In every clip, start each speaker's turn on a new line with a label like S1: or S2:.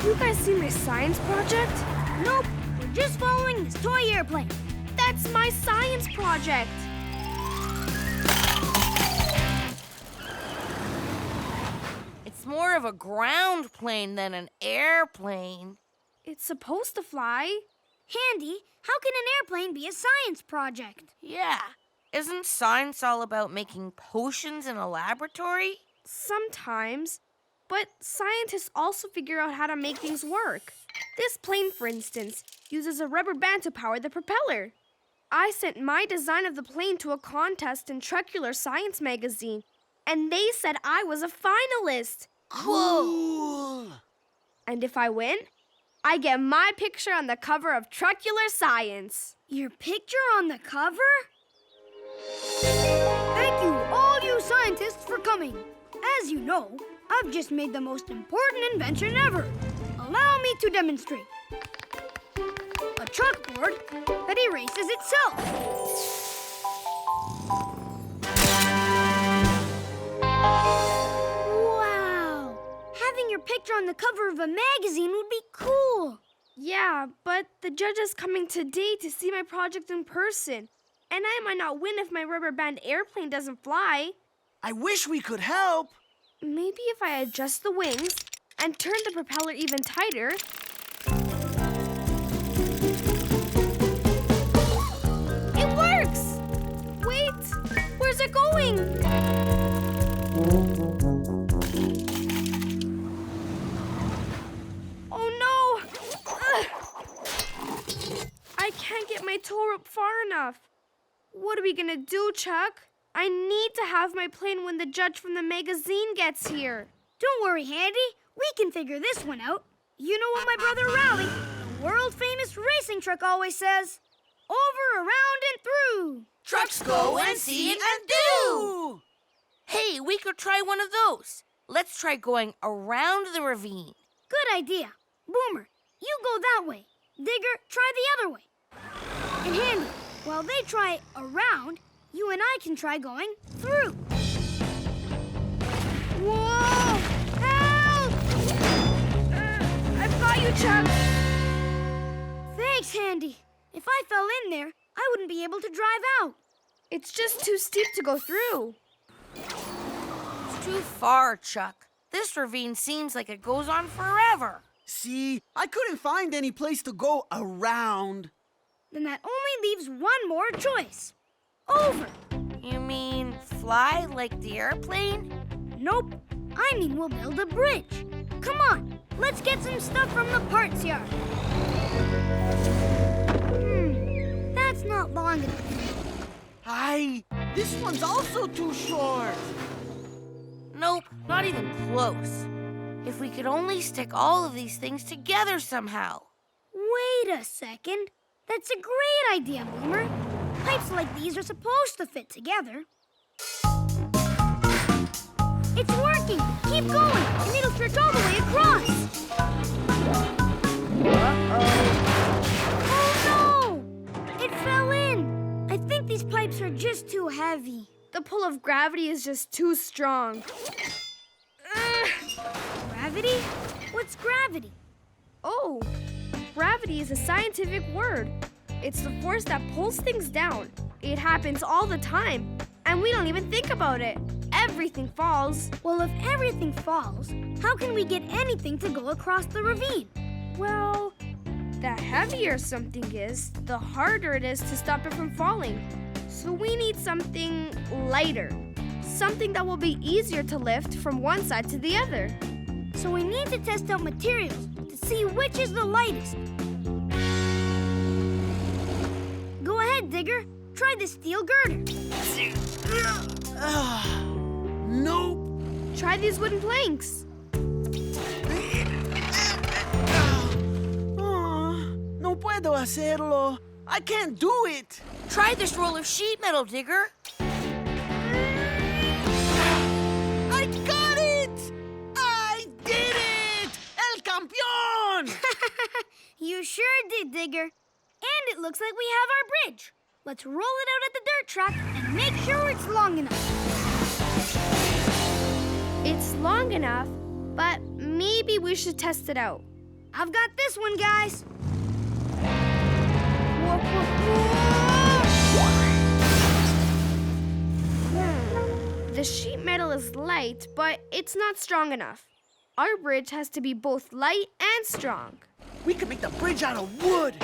S1: You guys see my science project?
S2: Nope, we're just following this toy airplane.
S1: That's my science project.
S3: It's more of a ground plane than an airplane.
S1: It's supposed to fly.
S2: Handy, how can an airplane be a science project?
S3: Yeah. Isn't science all about making potions in a laboratory?
S1: Sometimes. But scientists also figure out how to make things work. This plane, for instance, uses a rubber band to power the propeller. I sent my design of the plane to a contest in Trucular Science magazine, and they said I was a finalist.
S4: Cool!
S1: And if I win, I get my picture on the cover of Trucular Science.
S2: Your picture on the cover? Thank you, all you scientists, for coming. As you know, I've just made the most important invention ever. Allow me to demonstrate. A chalkboard that erases itself. Wow! Having your picture on the cover of a magazine would be cool.
S1: Yeah, but the judge is coming today to see my project in person, and I might not win if my rubber band airplane doesn't fly.
S4: I wish we could help.
S1: Maybe if I adjust the wings and turn the propeller even tighter. It works! Wait, where's it going? Oh no! Ugh. I can't get my tow rope far enough. What are we gonna do, Chuck? I need to have my plane when the judge from the magazine gets here.
S2: Don't worry, Handy. We can figure this one out. You know what my brother Rowley, the world-famous racing truck, always says? Over, around, and through.
S3: Trucks go and see and do! Hey, we could try one of those. Let's try going around the ravine.
S2: Good idea. Boomer, you go that way. Digger, try the other way. And Handy, while they try around, you and I can try going through. Whoa! Help!
S1: I've got you, Chuck.
S2: Thanks, Handy. If I fell in there, I wouldn't be able to drive out.
S1: It's just too steep to go through.
S3: It's too far, Chuck. This ravine seems like it goes on forever.
S4: See, I couldn't find any place to go around.
S2: Then that only leaves one more choice. Over.
S3: You mean fly like the airplane?
S2: Nope. I mean we'll build a bridge. Come on, let's get some stuff from the parts yard. That's not long enough.
S4: Aye, this one's also too short.
S3: Nope, not even close. If we could only stick all of these things together somehow.
S2: Wait a second. That's a great idea, Boomer. Pipes like these are supposed to fit together. It's working! Keep going, and it'll stretch all the way across. Oh no! It fell in! I think these pipes are just too heavy.
S1: The pull of gravity is just too strong.
S2: Gravity? What's gravity?
S1: Oh, gravity is a scientific word. It's the force that pulls things down. It happens all the time, and we don't even think about it. Everything falls.
S2: Well, if everything falls, how can we get anything to go across the ravine?
S1: Well, the heavier something is, the harder it is to stop it from falling. So we need something lighter. Something that will be easier to lift from one side to the other.
S2: So we need to test out materials to see which is the lightest. Go ahead, Digger. Try the steel girder.
S4: Nope.
S1: Try these wooden planks.
S4: No puedo hacerlo. I can't do it.
S3: Try this roll of sheet metal, Digger.
S4: I got it! I did it! El campeón!
S2: You sure did, Digger. And it looks like we have our bridge. Let's roll it out at the dirt track and make sure it's long enough.
S1: It's long enough, but maybe we should test it out.
S2: I've got this one, guys. Whoa, whoa, whoa.
S1: The sheet metal is light, but it's not strong enough. Our bridge has to be both light and strong.
S4: We can make the bridge out of wood.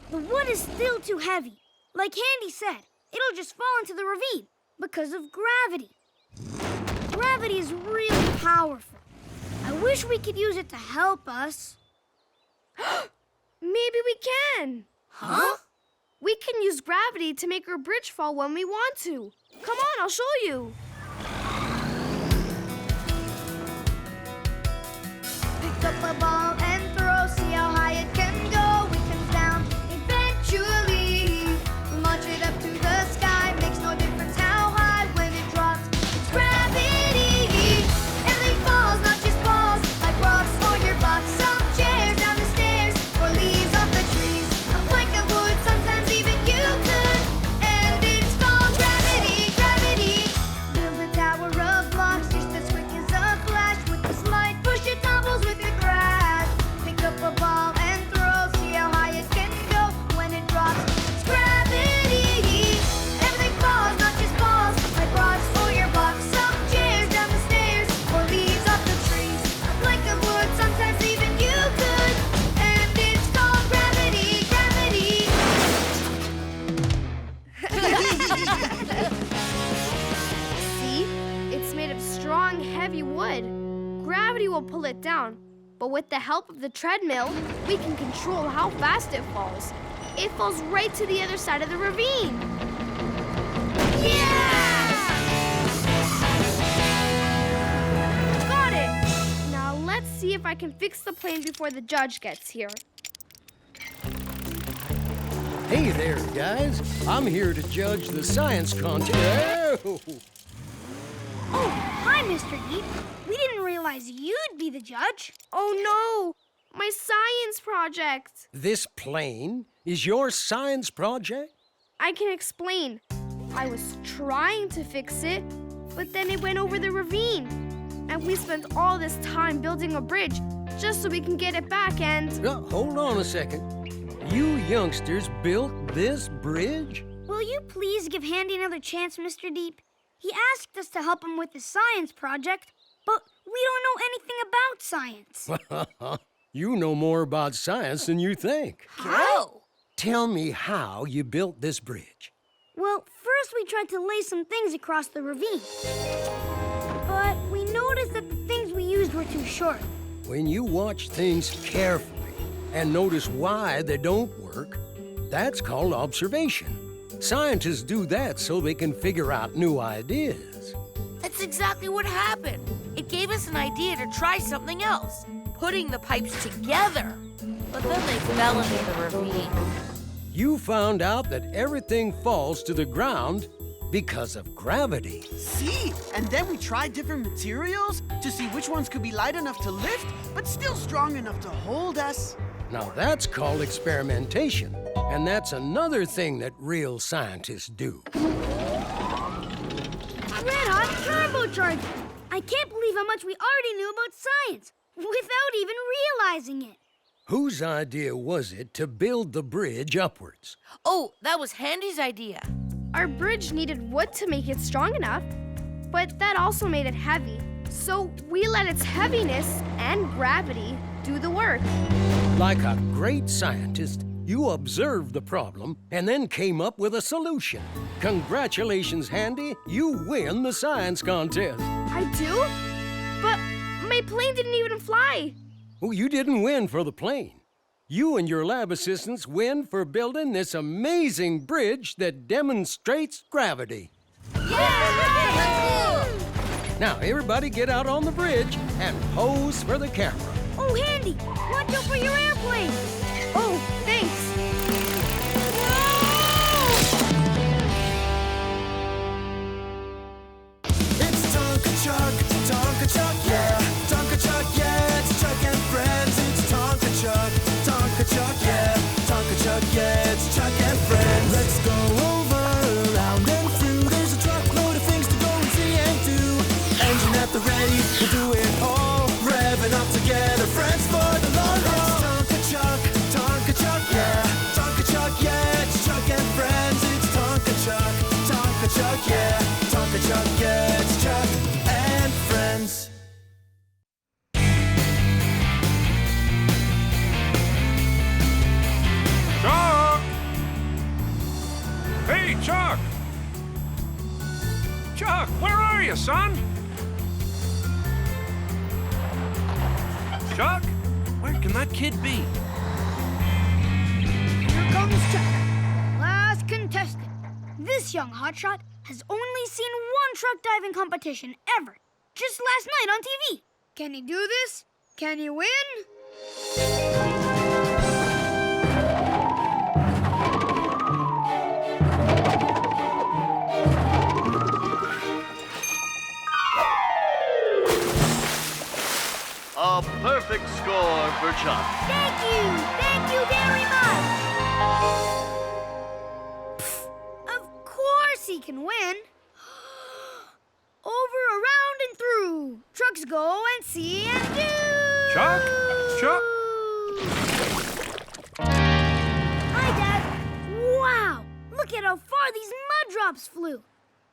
S2: The wood is still too heavy. Like Handy said, it'll just fall into the ravine because of gravity. Gravity is really powerful. I wish we could use it to help us.
S1: Maybe we can.
S3: Huh?
S1: We can use gravity to make our bridge fall when we want to. Come on, I'll show you.
S2: Pick up a ball and throw, see how high it can go. It comes down eventually. Launch it up to the sky, makes no difference how high when it drops. It's gravity. Everything falls, not just balls, like rocks or your box. Some chairs down the stairs, or leaves off the trees. A plank of wood, sometimes even you could. And it's called gravity, gravity. Build a tower of blocks just as quick as a flash. With the slide, push it tumbles with the crash. Pick up a ball and throw, see how high it can go when it drops. It's gravity. Everything falls, not just balls, like rocks or your box. Some chairs down the stairs, or leaves off the trees. A plank of wood, sometimes even you could. And it's called gravity, gravity.
S1: See? It's made of strong, heavy wood. Gravity will pull it down, but with the help of the treadmill, we can control how fast it falls. It falls right to the other side of the ravine. Got it! Now let's see if I can fix the plane before the judge gets here.
S5: Hey there, guys. I'm here to judge the science contest.
S2: Oh, hi, Mr. Deep. We didn't realize you'd be the judge.
S1: Oh no! My science project!
S5: This plane is your science project?
S1: I can explain. I was trying to fix it, but then it went over the ravine. And we spent all this time building a bridge just so we can get it back and...
S5: Hold on a second. You youngsters built this bridge?
S2: Will you please give Handy another chance, Mr. Deep? He asked us to help him with his science project, but we don't know anything about science.
S5: You know more about science than you think.
S3: How?
S5: Tell me how you built this bridge.
S2: Well, first we tried to lay some things across the ravine. But we noticed that the things we used were too short.
S5: When you watch things carefully and notice why they don't work, that's called observation. Scientists do that so they can figure out new ideas.
S3: That's exactly what happened. It gave us an idea to try something else, putting the pipes together. But then they fell into the ravine.
S5: You found out that everything falls to the ground because of gravity.
S4: See? And then we tried different materials to see which ones could be light enough to lift, but still strong enough to hold us.
S5: Now that's called experimentation, and that's another thing that real scientists do.
S2: Red-hot turbocharger! I can't believe how much we already knew about science without even realizing it.
S5: Whose idea was it to build the bridge upwards?
S3: Oh, that was Handy's idea.
S1: Our bridge needed wood to make it strong enough, but that also made it heavy. So we let its heaviness and gravity do the work.
S5: Like a great scientist, you observed the problem and then came up with a solution. Congratulations, Handy. You win the science contest.
S1: I do? But my plane didn't even fly.
S5: Oh, you didn't win for the plane. You and your lab assistants win for building this amazing bridge that demonstrates gravity.
S3: Yeah!
S5: Now, everybody get out on the bridge and pose for the camera.
S2: Oh, Handy, watch out for your airplane.
S1: Oh, thanks.
S6: It's Tonka Chuck, yeah. Tonka Chuck, yeah. It's Chuck and friends. It's Tonka Chuck, yeah. Tonka Chuck, yeah. It's Chuck and friends. Let's go over, around and through. There's a truckload of things to go and see and do. Engine at the ready, we'll do it all. Revving up together, friends for the long haul.
S7: you, son. Chuck, where can that kid be?
S2: Here comes Chuck, last contestant. This young hotshot has only seen one truck diving competition ever, just last night on TV. Can he do this? Can he win?
S8: A perfect score for Chuck.
S2: Thank you very much. Of course he can win. Over, around, and through. Trucks go and see and do.
S7: Chuck? Chuck?
S2: Hi, Dad. Wow, look at how far these mud drops flew.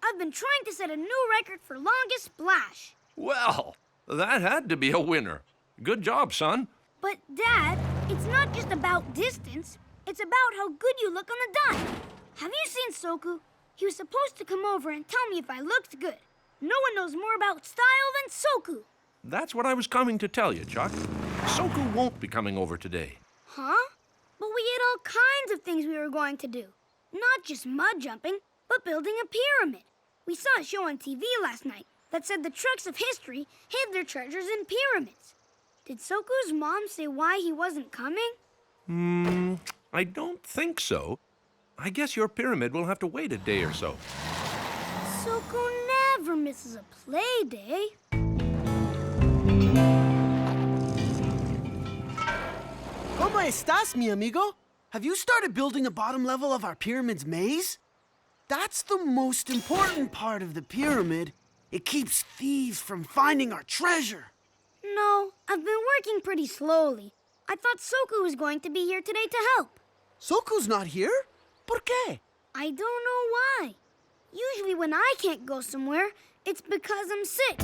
S2: I've been trying to set a new record for longest splash.
S7: Well, that had to be a winner. Good job, son.
S2: But, Dad, it's not just about distance. It's about how good you look on the dive. Have you seen Soku? He was supposed to come over and tell me if I looked good. No one knows more about style than Soku.
S7: That's what I was coming to tell you, Chuck. Soku won't be coming over today.
S2: Huh? But we had all kinds of things we were going to do. Not just mud jumping, but building a pyramid. We saw a show on TV last night that said the trucks of history hid their treasures in pyramids. Did Soku's mom say why he wasn't coming?
S7: I don't think so. I guess your pyramid will have to wait a day or so.
S2: Soku never misses a play day.
S4: ¿Cómo estás, mi amigo? Have you started building the bottom level of our pyramid's maze? That's the most important part of the pyramid. It keeps thieves from finding our treasure.
S2: No, I've been working pretty slowly. I thought Soku was going to be here today to help.
S4: Soku's not here? ¿Por qué?
S2: I don't know why. Usually when I can't go somewhere, it's because I'm sick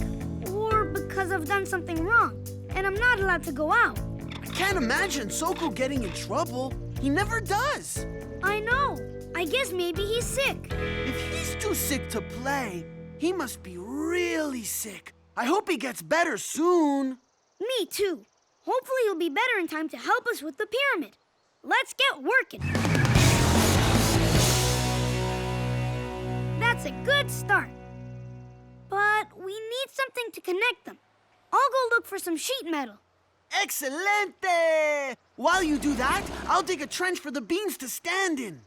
S2: or because I've done something wrong and I'm not allowed to go out.
S4: I can't imagine Soku getting in trouble. He never does.
S2: I know. I guess maybe he's sick.
S4: If he's too sick to play, he must be really sick. I hope he gets better soon.
S2: Me too. Hopefully he'll be better in time to help us with the pyramid. Let's get working. That's a good start. But we need something to connect them. I'll go look for some sheet metal.
S4: Excelente! While you do that, I'll dig a trench for the beams to stand in.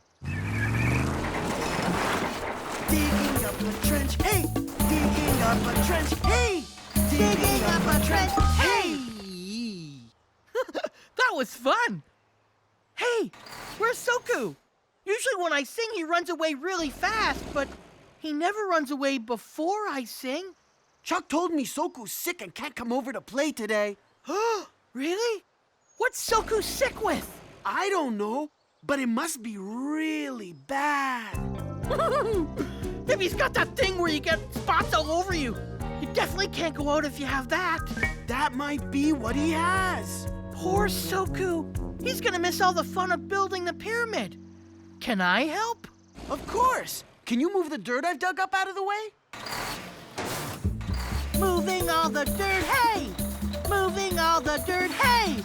S4: Digging up a trench, hey! Digging up a trench, hey! Digging up a trench, hey!
S9: That was fun! Hey, where's Soku? Usually when I sing, he runs away really fast, but he never runs away before I sing.
S4: Chuck told me Soku's sick and can't come over to play today.
S9: Really? What's Soku sick with?
S4: I don't know, but it must be really bad.
S9: Maybe he's got that thing where you get spots all over you. You definitely can't go out if you have that.
S4: That might be what he has.
S9: Poor Soku. He's gonna miss all the fun of building the pyramid. Can I help?
S4: Of course. Can you move the dirt I've dug up out of the way?
S9: Moving all the dirt, hey! Moving all the dirt, hey!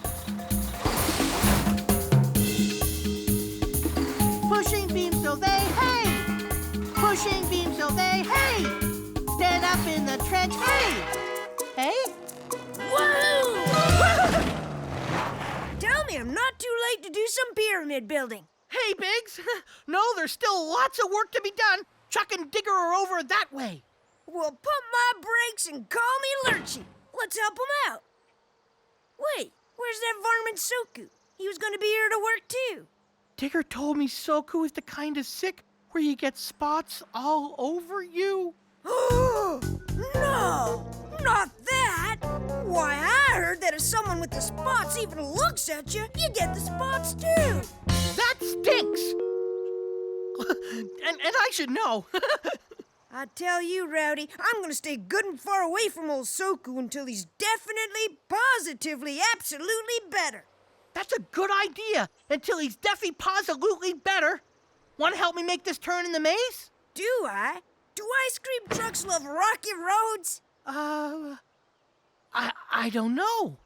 S9: Pushing beams so they, hey! Pushing beams so they, hey! Stand up in the trench, hey! Hey?
S3: Woohoo! Tell me I'm not too late to do some pyramid building.
S9: Hey, Biggs! No, there's still lots of work to be done. Chuck and Digger are over that way.
S3: Well, pump my brakes and call me Lurchy. Let's help him out. Wait, where's that varmint Soku? He was going to be here to work too.
S9: Digger told me Soku is the kind of sick where you get spots all over you.
S3: Oh, no, not that. Why, I heard that if someone with the spots even looks at you, you get the spots too.
S9: That stinks! and I should know.
S3: I tell you, Rowdy, I'm gonna stay good and far away from old Soku until he's definitely, positively, absolutely better.
S9: That's a good idea, until he's definitely positively better. Want to help me make this turn in the maze?
S3: Do I? Do ice cream trucks love rocky roads?
S9: I don't know.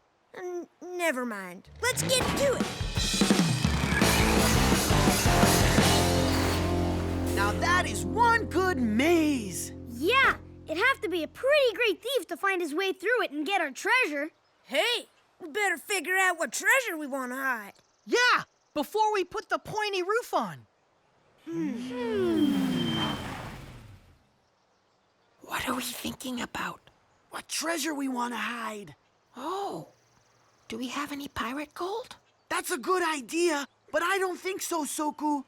S3: Never mind. Let's get to it.
S4: Now that is one good maze.
S2: Yeah, it'd have to be a pretty great thief to find his way through it and get our treasure.
S3: Hey, we better figure out what treasure we want to hide.
S9: Yeah, before we put the pointy roof on.
S10: What are we thinking about?
S4: What treasure we want to hide.
S10: Oh, do we have any pirate gold?
S4: That's a good idea, but I don't think so, Soku.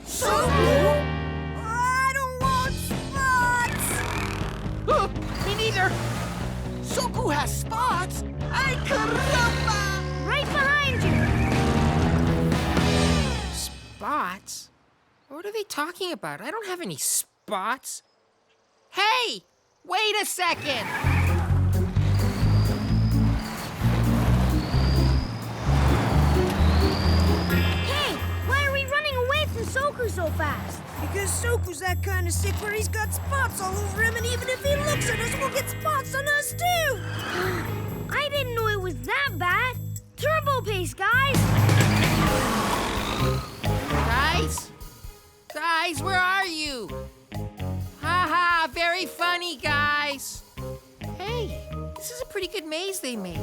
S3: Soku? I don't want spots!
S9: Me neither.
S4: Soku has spots. Ay, caramba!
S2: Right behind you.
S10: Spots? What are they talking about? I don't have any spots. Hey! Wait a second!
S2: Hey, why are we running away from Soku so fast?
S3: Because Soku's that kind of sick where he's got spots all over him, and even if he looks at us, we'll get spots on us too!
S2: I didn't know it was that bad. Turbo pace, guys!
S10: Guys, where are you? Haha, very funny, guys. Hey, this is a pretty good maze they made.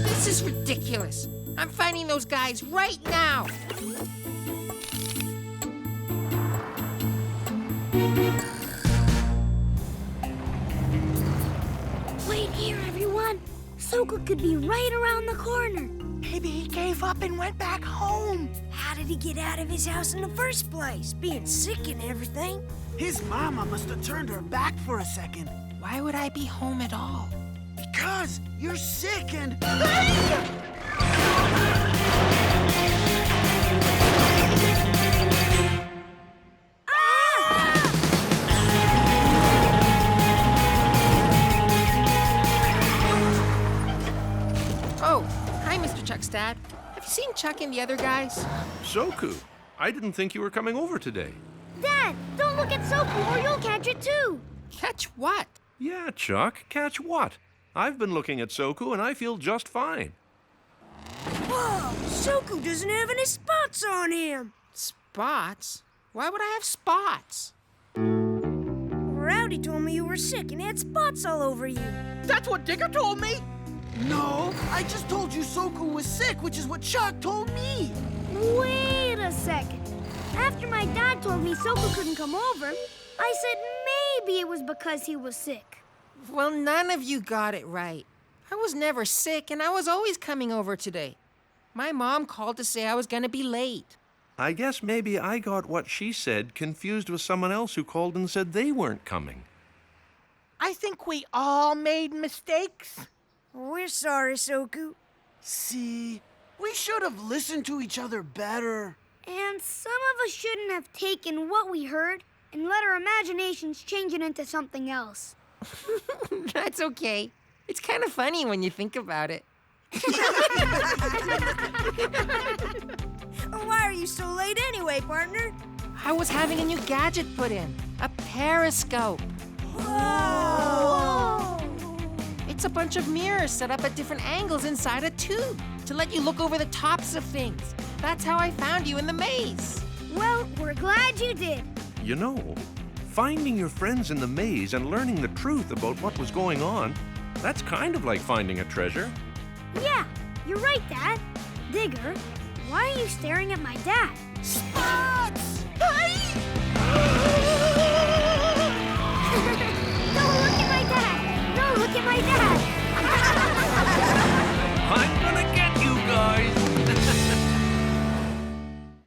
S10: This is ridiculous. I'm finding those guys right now.
S2: Wait here, everyone. Soku could be right around the corner.
S9: Maybe he gave up and went back home.
S3: How did he get out of his house in the first place? Being sick and everything.
S4: His mama must have turned her back for a second.
S10: Why would I be home at all?
S4: Because you're sick and...
S10: Oh, hi, Mr. Chuck's dad. Have you seen Chuck and the other guys?
S7: Soku, I didn't think you were coming over today.
S2: Dad, don't look at Soku or you'll catch it too.
S10: Catch what?
S7: Yeah, Chuck, catch what? I've been looking at Soku and I feel just fine.
S3: Whoa, Soku doesn't have any spots on him.
S10: Spots? Why would I have spots?
S3: Rowdy told me you were sick and had spots all over you.
S9: That's what Digger told me.
S4: No, I just told you Soku was sick, which is what Chuck told me.
S2: Wait a second. After my dad told me Soku couldn't come over, I said maybe it was because he was sick.
S10: Well, none of you got it right. I was never sick, and I was always coming over today. My mom called to say I was going to be late.
S7: I guess maybe I got what she said confused with someone else who called and said they weren't coming.
S9: I think we all made mistakes.
S3: We're sorry, Soku.
S4: See, we should have listened to each other better.
S2: And some of us shouldn't have taken what we heard and let our imaginations change it into something else.
S10: That's okay. It's kind of funny when you think about it.
S3: Why are you so late anyway, partner?
S10: I was having a new gadget put in, a periscope.
S3: Whoa!
S10: It's a bunch of mirrors set up at different angles inside a tube to let you look over the tops of things. That's how I found you in the maze.
S2: Well, we're glad you did.
S7: You know, finding your friends in the maze and learning the truth about what was going on, that's kind of like finding a treasure.
S2: Yeah, you're right, Dad. Digger, why are you staring at my dad?
S3: Spots!